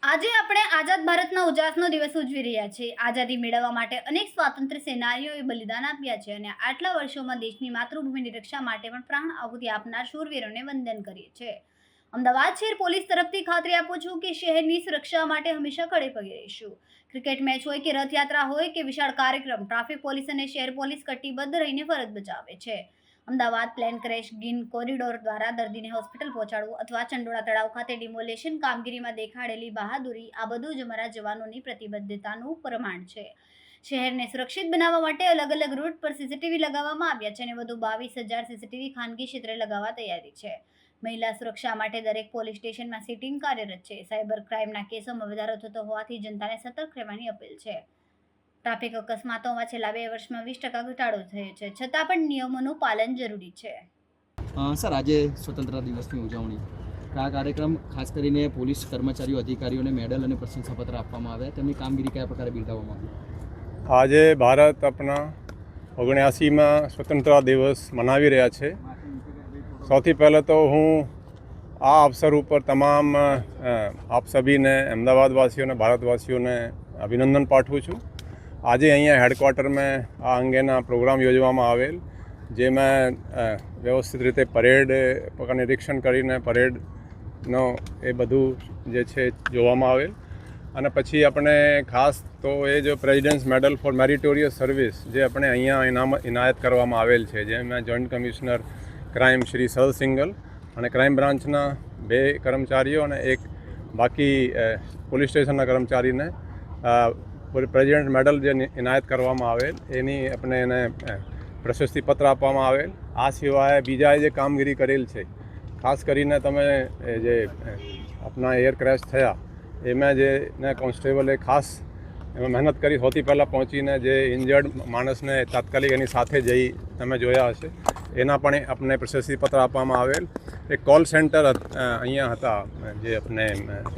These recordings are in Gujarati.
આજે આપણે આઝાદ ભારતના ઉજાસનો દિવસ ઉજવી રહ્યા છીએ। આઝાદી મેળવવા માટે અનેક સ્વાતંત્ર્ય સેનાનીઓએ બલિદાન આપ્યા છે અને આટલા વર્ષોમાં દેશની માતૃભૂમિની રક્ષા માટે પણ પ્રાણ આહુતિ આપનાર શૂરવીરોને વંદન કરીએ છીએ। અમદાવાદ શહેર પોલીસ તરફથી ખાતરી આપું છું કે શહેરની સુરક્ષા માટે હંમેશા ખડે પગે રહીશું। ક્રિકેટ મેચ હોય કે રથયાત્રા હોય કે વિશાળ કાર્યક્રમ, ટ્રાફિક પોલીસ અને શહેર પોલીસ કટિબદ્ધ રહીને ફરજ બજાવે છે। અમદાવાદ પ્લેન ક્રેશ ગીન કોરિડોર દ્વારા દર્દીને હોસ્પિટલ પહોંચાડવું અથવા ચંડોળા તળાવ ખાતે ડિમોલેશન કામગીરીમાં દેખાડેલી બહાદુરી, આ બધું જ અમારા જવાનોની પ્રતિબદ્ધતાનું પ્રમાણ છે। શહેરને સુરક્ષિત બનાવવા માટે અલગ અલગ રૂટ પર સીસીટીવી લગાવવામાં આવ્યા છે અને વધુ 22,000 સીસીટીવી ખાનગી ક્ષેત્રે લગાવવા તૈયારી છે। મહિલા સુરક્ષા માટે દરેક પોલીસ સ્ટેશનમાં સિટિંગ કાર્યરત છે। સાયબર ક્રાઇમના કેસોમાં વધારો થતો હોવાથી જનતાને સતર્ક રહેવાની અપીલ છે। ટ્રાફિક અકસ્માતોમાં છેલ્લા 2 વર્ષમાં 20% ઘટાડો થયો છે, છતાં પણ નિયમોનું પાલન જરૂરી છે। સર, આજે સ્વતંત્રતા દિવસની ઉજવણી, આ કાર્યક્રમ ખાસ કરીને પોલીસ કર્મચારીઓ, અધિકારીઓને મેડલ અને પ્રશંસાપત્ર આપવામાં આવ્યા, તેમની કામગીરી કયા પ્રકારે બિરદાવવામાં આવી? આજે ભારત આપણા 79માં સ્વતંત્રતા દિવસ મનાવી રહ્યા છે। સૌથી પહેલાં તો હું આ અવસર ઉપર તમામ આપ સભીને, અમદાવાદવાસીઓને, ભારતવાસીઓને અભિનંદન પાઠવું છું। આજે અહીંયા હેડક્વાર્ટરમાં આ અંગેના પ્રોગ્રામ યોજવામાં આવેલ, જેમાં વ્યવસ્થિત રીતે પરેડ નિરીક્ષણ કરીને પરેડનો એ બધું જે છે જોવામાં આવેલ અને પછી આપણે ખાસ તો એ જો presidents medal four meritorious service જે આપણે અહીંયા ઇનાયત કરવામાં આવેલ છે, જેમાં joint commissioner crime Shri Sharad Singhal અને ક્રાઇમ બ્રાન્ચના 2 કર્મચારીઓ અને એક બાકી પોલીસ સ્ટેશનના કર્મચારીને પ્રેસિડેન્ટ મેડલ જે ઇનાયત કરવામાં આવેલ એની આપણે એને પ્રશસ્તિપત્ર આપવામાં આવેલ। આ સિવાય બીજાએ જે કામગીરી કરેલ છે, ખાસ કરીને તમે જે આપણા એર ક્રેશ થયા એમાં જે કોન્સ્ટેબલે ખાસ એમાં મહેનત કરી, સૌથી પહેલાં પહોંચીને જે ઇન્જર્ડ માણસને તાત્કાલિક એની સાથે જઈ તમે જોયા હશે, એના પણ આપણે પ્રશસ્તિપત્ર આપવામાં આવેલ। એક કોલ સેન્ટર અહીંયા હતા જે આપણે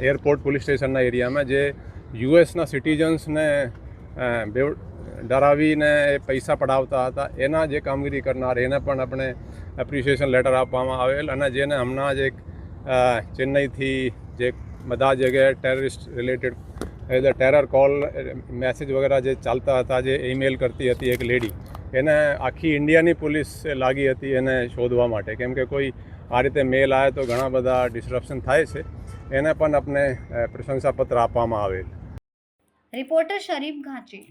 એરપોર્ટ પોલીસ સ્ટેશનના એરિયામાં, જે યુએસના સિટીઝન્સને ડરાવીને પૈસા પડાવતા હતા, એના જે કામગીરી કરનાર એને પણ આપણે એપ્રિસિએશન લેટર આપવામાં આવેલ। અને જેને હમણાં જ એક ચેન્નઈથી જે બધા જગ્યાએ terrorist related terror call message વગેરે જે ચાલતા હતા, જે ઈમેલ કરતી હતી એક લેડી, એને આખી ઇન્ડિયાની પોલીસ લાગી હતી એને શોધવા માટે, કેમ કે કોઈ આ રીતે મેલ આવે તો ઘણા બધા ડિસ્ટ્રપ્શન થાય છે, એને પણ આપણે પ્રશંસાપત્ર આપવામાં આવેલ। રિપોર્ટર શરીફ ઘાંચી।